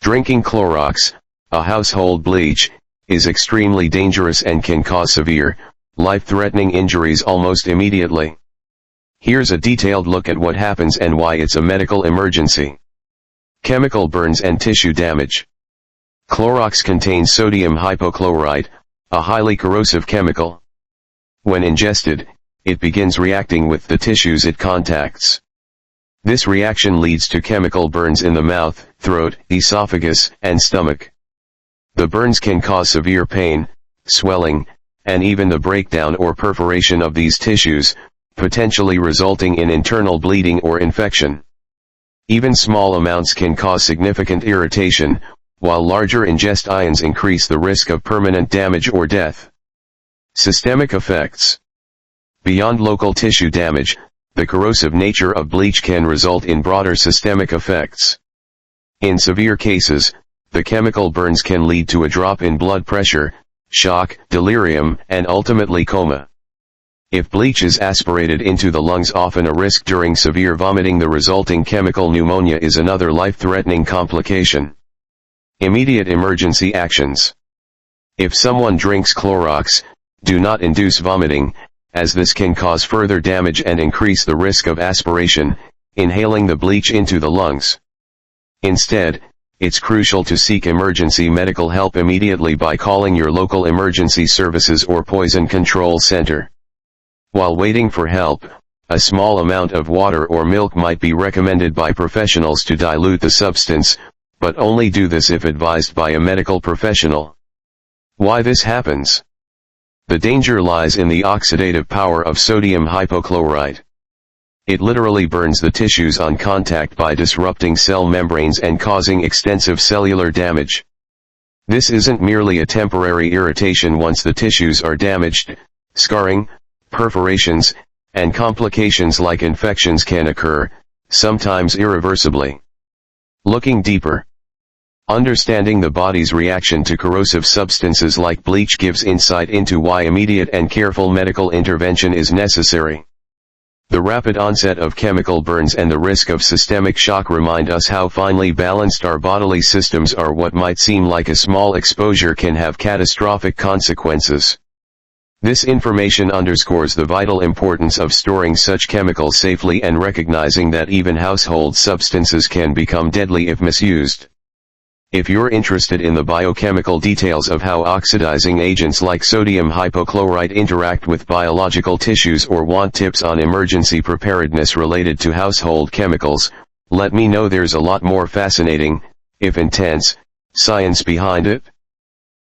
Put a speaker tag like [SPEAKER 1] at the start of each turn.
[SPEAKER 1] Drinking Clorox, a household bleach, is extremely dangerous and can cause severe, life-threatening injuries almost immediately. Here's a detailed look at what happens and why it's a medical emergency. Chemical burns and tissue damage. Clorox contains sodium hypochlorite, a highly corrosive chemical. When ingested, it begins reacting with the tissues it contacts. This reaction leads to chemical burns in the mouth, throat, esophagus, and stomach. The burns can cause severe pain, swelling, and even the breakdown or perforation of these tissues, potentially resulting in internal bleeding or infection. Even small amounts can cause significant irritation, while larger ingestions increase the risk of permanent damage or death. Systemic effects. Beyond local tissue damage, the corrosive nature of bleach can result in broader systemic effects. In severe cases, the chemical burns can lead to a drop in blood pressure, shock, delirium, and ultimately coma. If bleach is aspirated into the lungs, often a risk during severe vomiting. The resulting chemical pneumonia is another life-threatening complication. Immediate emergency actions. If someone drinks Clorox, do not induce vomiting, as this can cause further damage and increase the risk of aspiration, inhaling the bleach into the lungs. Instead, it's crucial to seek emergency medical help immediately by calling your local emergency services or poison control center. While waiting for help, a small amount of water or milk might be recommended by professionals to dilute the substance, but only do this if advised by a medical professional. Why this happens? The danger lies in the oxidative power of sodium hypochlorite. It literally burns the tissues on contact by disrupting cell membranes and causing extensive cellular damage. This isn't merely a temporary irritation. Once the tissues are damaged, scarring, perforations, and complications like infections can occur, sometimes irreversibly. Looking deeper. Understanding the body's reaction to corrosive substances like bleach gives insight into why immediate and careful medical intervention is necessary. The rapid onset of chemical burns and the risk of systemic shock remind us how finely balanced our bodily systems are. What might seem like a small exposure can have catastrophic consequences. This information underscores the vital importance of storing such chemicals safely and recognizing that even household substances can become deadly if misused. If you're interested in the biochemical details of how oxidizing agents like sodium hypochlorite interact with biological tissues or want tips on emergency preparedness related to household chemicals, let me know. There's a lot more fascinating, if intense, science behind it.